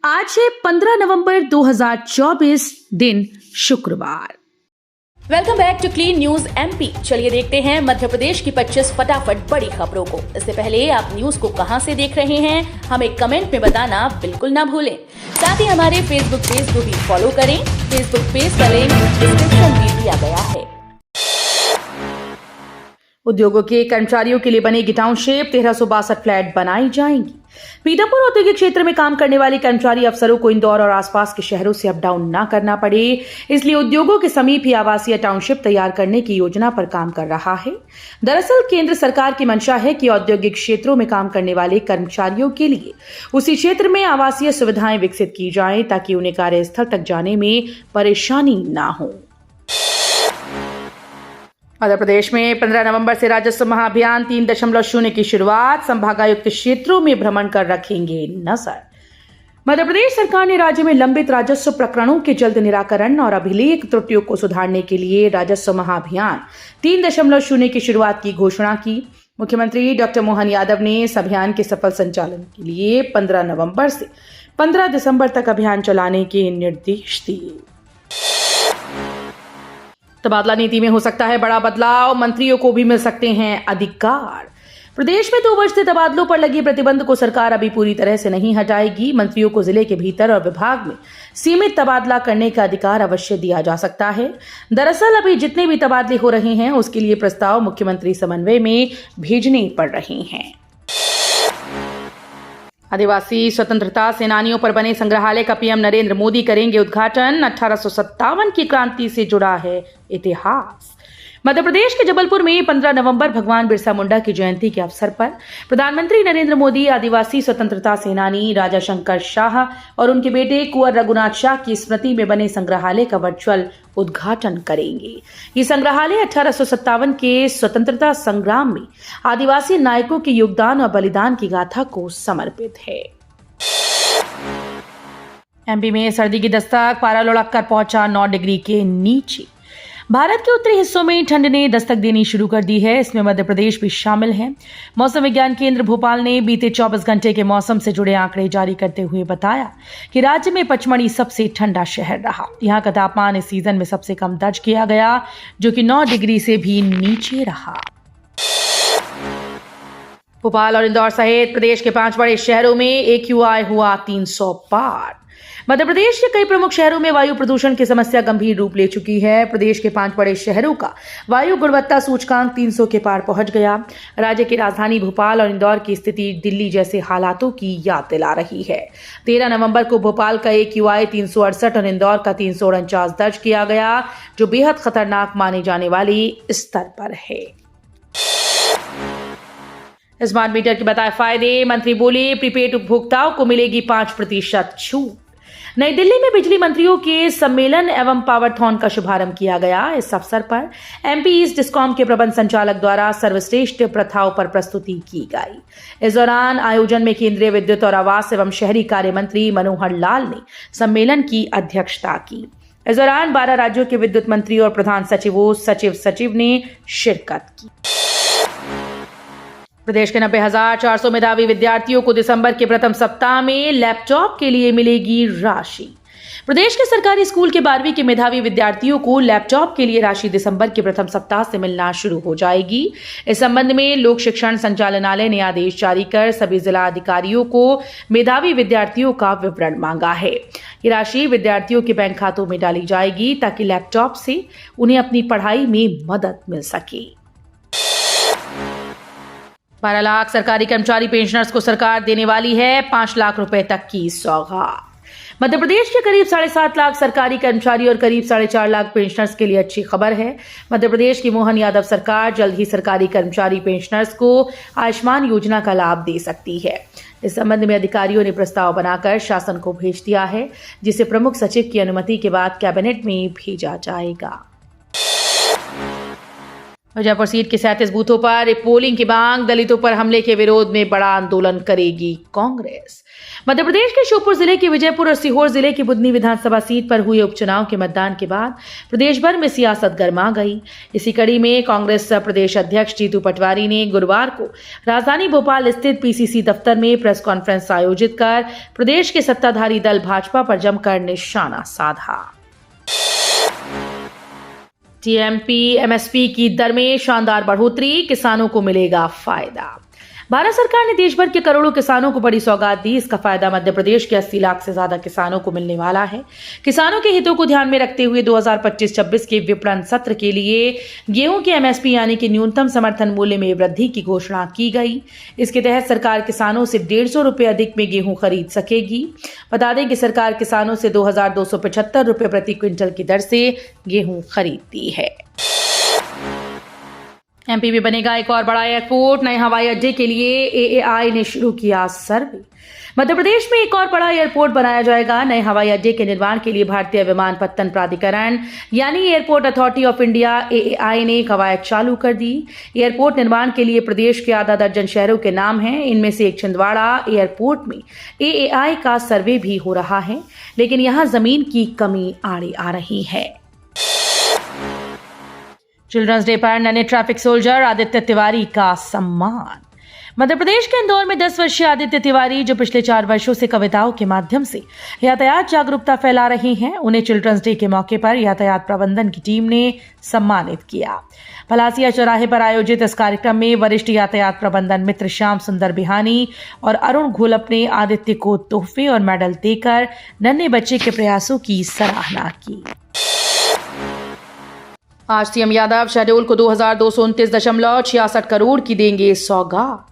आज है 15 नवंबर 2024 दिन शुक्रवार। Welcome back to clean news MP. चलिए देखते हैं मध्य प्रदेश की 25 फटाफट बड़ी खबरों को। इससे पहले आप न्यूज को कहां से देख रहे हैं हमें कमेंट में बताना बिल्कुल ना भूलें। साथ ही हमारे फेसबुक पेज को भी फॉलो करें। फेसबुक पेज का लिंक डिस्क्रिप्शन में दिया गया है। उद्योगों के कर्मचारियों के लिए बनेगी टाउनशिप, 1362 फ्लैट बनाई जाएंगी। पीथमपुर औद्योगिक क्षेत्र में काम करने वाले कर्मचारी अफसरों को इंदौर और आसपास के शहरों से अप डाउन न करना पड़े, इसलिए उद्योगों के समीप ही आवासीय टाउनशिप तैयार करने की योजना पर काम कर रहा है। दरअसल केंद्र सरकार की मंशा है कि औद्योगिक क्षेत्रों में काम करने वाले कर्मचारियों के लिए उसी क्षेत्र में आवासीय सुविधाएं विकसित की जाएं ताकि उन्हें कार्यस्थल तक जाने में परेशानी न हो। मध्य प्रदेश में 15 नवंबर से राजस्व महाअभियान 3.0 की शुरुआत। संभागायुक्त क्षेत्रों में भ्रमण कर रखेंगे नजर। मध्य प्रदेश सरकार ने राज्य में लंबित राजस्व प्रकरणों के जल्द निराकरण और अभिलेख त्रुटियों को सुधारने के लिए राजस्व महाअभियान 3.0 की शुरुआत की घोषणा की। मुख्यमंत्री डॉक्टर मोहन यादव ने इस अभियान के सफल संचालन के लिए 15 नवंबर से 15 दिसंबर तक अभियान चलाने के निर्देश दिए। तबादला नीति में हो सकता है बड़ा बदलाव, मंत्रियों को भी मिल सकते हैं अधिकार। प्रदेश में 2 वर्ष से तबादलों पर लगे प्रतिबंध को सरकार अभी पूरी तरह से नहीं हटाएगी। मंत्रियों को जिले के भीतर और विभाग में सीमित तबादला करने का अधिकार अवश्य दिया जा सकता है। दरअसल अभी जितने भी तबादले हो रहे हैं उसके लिए प्रस्ताव मुख्यमंत्री समन्वय में भेजने पड़ रहे हैं। आदिवासी स्वतंत्रता सेनानियों पर बने संग्रहालय का पीएम नरेंद्र मोदी करेंगे उद्घाटन। 1857 की क्रांति से जुड़ा है इतिहास। मध्य प्रदेश के जबलपुर में 15 नवंबर भगवान बिरसा मुंडा की जयंती के अवसर पर प्रधानमंत्री नरेंद्र मोदी आदिवासी स्वतंत्रता सेनानी राजा शंकर शाह और उनके बेटे कुंवर रघुनाथ शाह की स्मृति में बने संग्रहालय का वर्चुअल उद्घाटन करेंगे। ये संग्रहालय 1857 के स्वतंत्रता संग्राम में आदिवासी नायकों के योगदान और बलिदान की गाथा को समर्पित है। एमपी में सर्दी की दस्तक, पारा लुढ़क कर पहुंचा 9 डिग्री के नीचे। भारत के उत्तरी हिस्सों में ठंड ने दस्तक देनी शुरू कर दी है, इसमें मध्य प्रदेश भी शामिल है। मौसम विज्ञान केंद्र भोपाल ने बीते 24 घंटे के मौसम से जुड़े आंकड़े जारी करते हुए बताया कि राज्य में पचमढ़ी सबसे ठंडा शहर रहा। यहां का तापमान इस सीजन में सबसे कम दर्ज किया गया, जो कि 9 डिग्री से भी नीचे रहा। भोपाल और इंदौर सहित प्रदेश के 5 बड़े शहरों में AQI हुआ 300 पार। मध्य प्रदेश के कई प्रमुख शहरों में वायु प्रदूषण की समस्या गंभीर रूप ले चुकी है। प्रदेश के 5 बड़े शहरों का वायु गुणवत्ता सूचकांक 300 के पार पहुंच गया। राज्य की राजधानी भोपाल और इंदौर की स्थिति दिल्ली जैसे हालातों की याद दिला रही है। 13 नवंबर को भोपाल का AQI 368 और इंदौर का 349 दर्ज किया गया, जो बेहद खतरनाक माने जाने वाले स्तर पर है। स्मार्ट मीटर के बताए फायदे, मंत्री बोले प्रीपेड उपभोक्ताओं को मिलेगी 5% छूट। नई दिल्ली में बिजली मंत्रियों के सम्मेलन एवं पावरथॉन का शुभारंभ किया गया। इस अवसर पर MP ईस्ट डिस्कॉम के प्रबंध संचालक द्वारा सर्वश्रेष्ठ प्रथाओं पर प्रस्तुति की गई। इस दौरान आयोजन में केंद्रीय विद्युत और आवास एवं शहरी कार्य मंत्री मनोहर लाल ने सम्मेलन की अध्यक्षता की। इस दौरान 12 राज्यों के विद्युत मंत्री और प्रधान सचिवों सचिव ने शिरकत की। प्रदेश के 90,400 मेधावी विद्यार्थियों को दिसंबर के प्रथम सप्ताह में लैपटॉप के लिए मिलेगी राशि। प्रदेश के सरकारी स्कूल के 12वीं के मेधावी विद्यार्थियों को लैपटॉप के लिए राशि दिसंबर के प्रथम सप्ताह से मिलना शुरू हो जाएगी। इस संबंध में लोक शिक्षण संचालनालय ने आदेश जारी कर सभी जिला अधिकारियों को मेधावी विद्यार्थियों का विवरण मांगा है। ये राशि विद्यार्थियों के बैंक खातों में डाली जाएगी ताकि लैपटॉप से उन्हें अपनी पढ़ाई में मदद मिल सके। 12 लाख सरकारी कर्मचारी पेंशनर्स को सरकार देने वाली है 5 लाख रुपए तक की सौगात। मध्य प्रदेश के करीब 7.5 लाख सरकारी कर्मचारी और करीब 4.5 लाख पेंशनर्स के लिए अच्छी खबर है। मध्य प्रदेश की मोहन यादव सरकार जल्द ही सरकारी कर्मचारी पेंशनर्स को आयुष्मान योजना का लाभ दे सकती है। इस संबंध में अधिकारियों ने प्रस्ताव बनाकर शासन को भेज दिया है, जिसे प्रमुख सचिव की अनुमति के बाद कैबिनेट में भेजा जाएगा। जयपुर सीट के 37 बूथों पर पोलिंग की मांग, दलितों पर हमले के विरोध में बड़ा आंदोलन करेगी कांग्रेस। मध्य प्रदेश के श्योपुर जिले की विजयपुर और सीहोर जिले की बुधनी विधानसभा सीट पर हुए उपचुनाव के मतदान के बाद प्रदेश भर में सियासत गर्मा गई। इसी कड़ी में कांग्रेस प्रदेश अध्यक्ष जीतू पटवारी ने गुरुवार को राजधानी भोपाल स्थित पीसीसी दफ्तर में प्रेस कॉन्फ्रेंस आयोजित कर प्रदेश के सत्ताधारी दल भाजपा पर जमकर निशाना साधा। टीएमपी एमएसपी की दर में शानदार बढ़ोतरी, किसानों को मिलेगा फायदा। भारत सरकार ने देश भर के करोड़ों किसानों को बड़ी सौगात दी। इसका फायदा मध्य प्रदेश के 80 लाख से ज्यादा किसानों को मिलने वाला है। किसानों के हितों को ध्यान में रखते हुए 2025-26 के विपणन सत्र के लिए गेहूं की एमएसपी यानी कि न्यूनतम समर्थन मूल्य में वृद्धि की घोषणा की गई। इसके तहत सरकार किसानों से 150 रुपए अधिक में गेहूं खरीद सकेगी। बता दें कि सरकार किसानों से 2275 रुपए प्रति क्विंटल की दर से गेहूं खरीदती है। एमपी में बनेगा एक और बड़ा एयरपोर्ट, नए हवाई अड्डे के लिए एएआई ने शुरू किया सर्वे। मध्य प्रदेश में एक और बड़ा एयरपोर्ट बनाया जाएगा। नए हवाई अड्डे के निर्माण के लिए भारतीय विमानपत्तन प्राधिकरण यानी airport authority of India AAI ने कवायद चालू कर दी। एयरपोर्ट निर्माण के लिए प्रदेश के आधा दर्जन शहरों के नाम हैं। इनमें से एक छिंदवाड़ा एयरपोर्ट में एएआई का सर्वे भी हो रहा है, लेकिन यहां जमीन की कमी आड़ी आ रही है। चिल्ड्रंस डे पर नन्हे ट्रैफिक सोल्जर आदित्य तिवारी का सम्मान। मध्य प्रदेश के इंदौर में 10 वर्षीय आदित्य तिवारी, जो पिछले 4 वर्षों से कविताओं के माध्यम से यातायात जागरूकता फैला रहे हैं, उन्हें चिल्ड्रंस डे के मौके पर यातायात प्रबंधन की टीम ने सम्मानित किया। पलासिया चौराहे पर आयोजित इस कार्यक्रम में वरिष्ठ यातायात प्रबंधन मित्र श्याम सुंदर बिहानी और अरुण घोलप ने आदित्य को तोहफे और मेडल देकर नन्हे बच्चे के प्रयासों की सराहना की। आज सीएम यादव शहडोल को 2229.66 करोड़ की देंगे सौगात।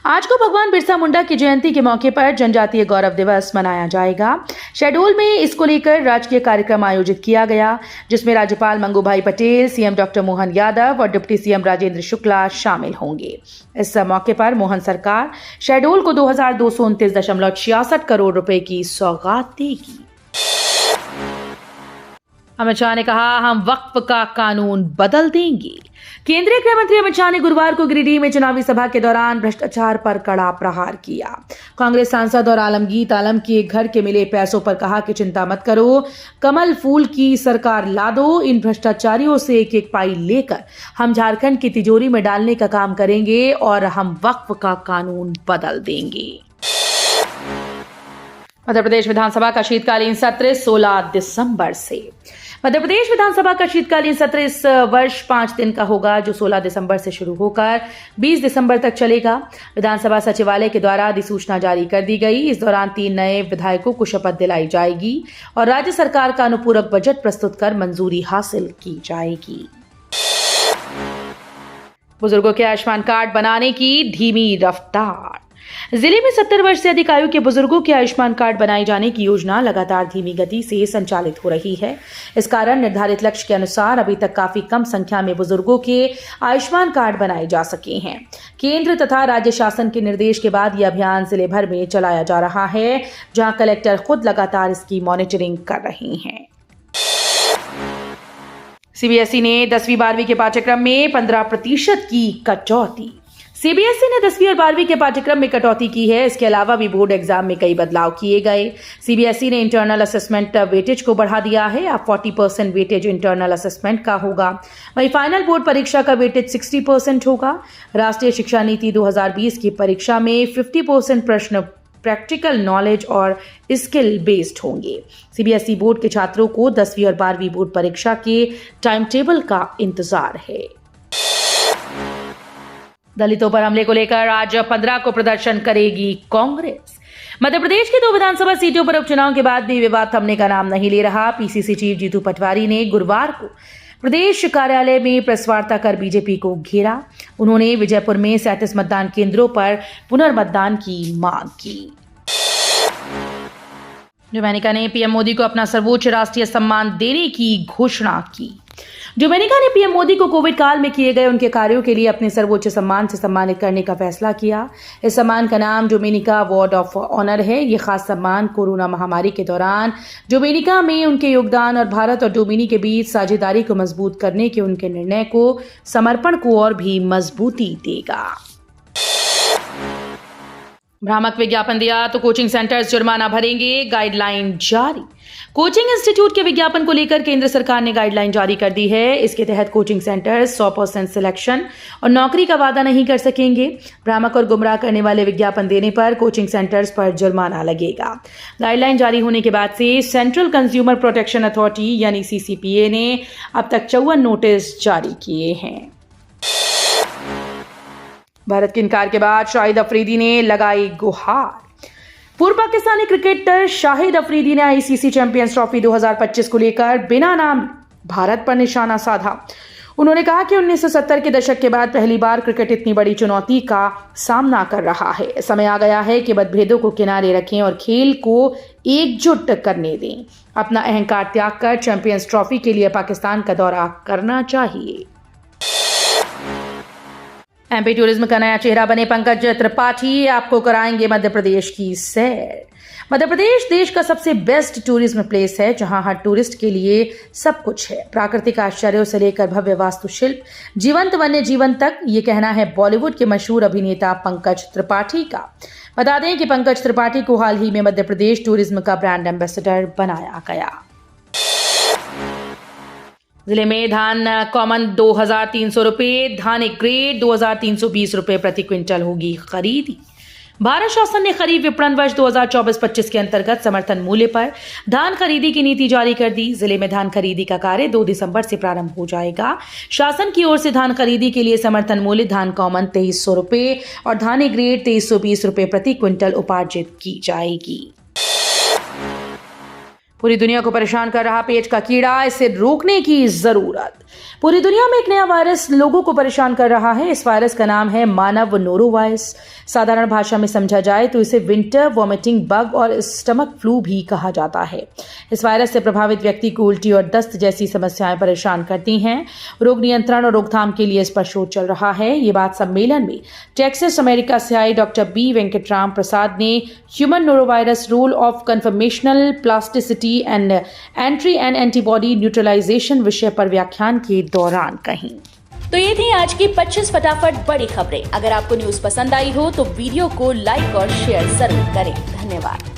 आज को भगवान बिरसा मुंडा की जयंती के मौके पर जनजातीय गौरव दिवस मनाया जाएगा। शहडोल में इसको लेकर राजकीय कार्यक्रम आयोजित किया गया, जिसमें राज्यपाल मंगूभाई पटेल, सीएम डॉक्टर मोहन यादव और डिप्टी सीएम राजेंद्र शुक्ला शामिल होंगे। इस मौके पर मोहन सरकार शहडोल को 2229.66 करोड़ रुपए की सौगात देगी। अमित शाह ने कहा, हम वक्फ का कानून बदल देंगे। केंद्रीय गृह मंत्री अमित शाह ने गुरुवार को गिरिडीह में चुनावी सभा के दौरान भ्रष्टाचार पर कड़ा प्रहार किया। कांग्रेस सांसद और आलमगीर आलम के घर के मिले पैसों पर कहा कि चिंता मत करो, कमल फूल की सरकार ला दो। इन भ्रष्टाचारियों से एक एक पाई लेकर हम झारखंड की तिजोरी में डालने का काम करेंगे और हम वक्फ का कानून बदल देंगे। मध्य प्रदेश विधानसभा का शीतकालीन सत्र 16 दिसंबर से। मध्य प्रदेश विधानसभा का शीतकालीन सत्र इस वर्ष 5 दिन का होगा, जो 16 दिसंबर से शुरू होकर 20 दिसंबर तक चलेगा। विधानसभा सचिवालय के द्वारा अधिसूचना जारी कर दी गई। इस दौरान 3 नए विधायकों को शपथ दिलाई जाएगी और राज्य सरकार का अनुपूरक बजट प्रस्तुत कर मंजूरी हासिल की जाएगी। बुजुर्गों के आयुष्मान कार्ड बनाने की धीमी रफ्तार। जिले में 70 वर्ष से अधिक आयु के बुजुर्गों के आयुष्मान कार्ड बनाए जाने की योजना लगातार धीमी गति से संचालित हो रही है। इस कारण निर्धारित लक्ष्य के अनुसार अभी तक काफी कम संख्या में बुजुर्गों के आयुष्मान कार्ड बनाए जा सके हैं। केंद्र तथा राज्य शासन के निर्देश के बाद यह अभियान जिले भर में चलाया जा रहा है, जहां कलेक्टर खुद लगातार इसकी मॉनिटरिंग कर रहे हैं। सीबीएसई ने 10वीं 12वीं के पाठ्यक्रम में 15% की कटौती। सीबीएसई ने 10वीं और 12वीं के पाठ्यक्रम में कटौती की है। इसके अलावा भी बोर्ड एग्जाम में कई बदलाव किए गए। सीबीएसई ने इंटरनल असेसमेंट वेटेज को बढ़ा दिया है। अब 40% वेटेज इंटरनल असेसमेंट का होगा। वहीं फाइनल बोर्ड परीक्षा का वेटेज 60% होगा। राष्ट्रीय शिक्षा नीति 2020 की परीक्षा में 50% प्रश्न प्रैक्टिकल नॉलेज और स्किल बेस्ड होंगे। सीबीएसई बोर्ड के छात्रों को 10वीं और 12वीं बोर्ड परीक्षा के टाइम टेबल का इंतजार है। दलितों पर हमले को लेकर आज 15 को प्रदर्शन करेगी कांग्रेस। मध्य प्रदेश की 2 विधानसभा सीटों पर उपचुनाव के बाद भी विवाद थमने का नाम नहीं ले रहा। पीसीसी चीफ जीतू पटवारी ने गुरुवार को प्रदेश कार्यालय में प्रेस वार्ता कर बीजेपी को घेरा। उन्होंने विजयपुर में 37 मतदान केंद्रों पर पुनर्मतदान की मांग की। न्यूमैनिका ने पीएम मोदी को अपना सर्वोच्च राष्ट्रीय सम्मान देने की घोषणा की। डोमिनिका ने पीएम मोदी को कोविड काल में किए गए उनके कार्यों के लिए अपने सर्वोच्च सम्मान से सम्मानित करने का फैसला किया। इस सम्मान का नाम डोमिनिका अवार्ड ऑफ ऑनर है। ये खास सम्मान कोरोना महामारी के दौरान डोमिनिका में उनके योगदान और भारत और डोमिनी के बीच साझेदारी को मजबूत करने के उनके निर्णय को समर्पण को और भी मजबूती देगा। भ्रामक विज्ञापन दिया तो कोचिंग सेंटर्स जुर्माना भरेंगे, गाइडलाइन जारी। कोचिंग इंस्टीट्यूट के विज्ञापन को लेकर केंद्र सरकार ने गाइडलाइन जारी कर दी है। इसके तहत कोचिंग सेंटर्स 100% सिलेक्शन और नौकरी का वादा नहीं कर सकेंगे। भ्रामक और गुमराह करने वाले विज्ञापन देने पर कोचिंग सेंटर्स पर जुर्माना लगेगा। गाइडलाइन जारी होने के बाद से सेंट्रल कंज्यूमर प्रोटेक्शन अथॉरिटी यानी CCPA ने अब तक 54 नोटिस जारी किए हैं। भारत के इनकार के बाद शाहिद अफरीदी ने लगाई गुहार। पूर्व पाकिस्तानी क्रिकेटर शाहिद अफरीदी ने ICC चैंपियंस ट्रॉफी 2025 को लेकर बिना नाम भारत पर निशाना साधा। उन्होंने कहा कि 1970 के दशक के बाद पहली बार क्रिकेट इतनी बड़ी चुनौती का सामना कर रहा है। समय आ गया है कि मतभेदों को किनारे रखें और खेल को एकजुट करने दें। अपना अहंकार त्याग कर चैंपियंस ट्रॉफी के लिए पाकिस्तान का दौरा करना चाहिए। MP टूरिज्म का नया चेहरा बने पंकज त्रिपाठी आपको कराएंगे मध्य प्रदेश की सैर। मध्य प्रदेश देश का सबसे बेस्ट टूरिज्म प्लेस है, जहां हर टूरिस्ट के लिए सब कुछ है। प्राकृतिक आश्चर्यों से लेकर भव्य वास्तुशिल्प, जीवंत वन्य जीवन तक, ये कहना है बॉलीवुड के मशहूर अभिनेता पंकज त्रिपाठी का। बता दें कि पंकज त्रिपाठी को हाल ही में मध्य प्रदेश टूरिज्म का ब्रांड एम्बेसडर बनाया गया। जिले में धान कॉमन 2300 रुपये, धान एक ग्रेड 2320 रुपये प्रति क्विंटल होगी खरीदी। भारत शासन ने खरीफ विपणन वर्ष 2024-25 के अंतर्गत समर्थन मूल्य पर धान खरीदी की नीति जारी कर दी। जिले में धान खरीदी का कार्य 2 दिसंबर से प्रारंभ हो जाएगा। शासन की ओर से धान खरीदी के लिए समर्थन मूल्य धान कॉमन 2300 रुपये और धान ए ग्रेड 2320 रुपये प्रति क्विंटल उपार्जित की जाएगी। पूरी दुनिया को परेशान कर रहा पेट का कीड़ा, इसे रोकने की जरूरत। पूरी दुनिया में एक नया वायरस लोगों को परेशान कर रहा है। इस वायरस का नाम है मानव नोरोवायरस। साधारण भाषा में समझा जाए तो इसे विंटर वॉमिटिंग बग और स्टमक फ्लू भी कहा जाता है। इस वायरस से प्रभावित व्यक्ति को उल्टी और दस्त जैसी समस्याएं परेशान करती हैं। रोग नियंत्रण और रोकथाम के लिए इस पर शोध चल रहा है। ये बात सम्मेलन में टेक्सास अमेरिका से आए डॉक्टर B वेंकटराम प्रसाद ने human norovirus role of conformational plasticity and entry and antibody neutralisation विषय पर व्याख्यान के दौरान कही। तो ये थी आज की 25 फटाफट बड़ी खबरें। अगर आपको न्यूज पसंद आई हो तो वीडियो को लाइक और शेयर जरूर करें। धन्यवाद।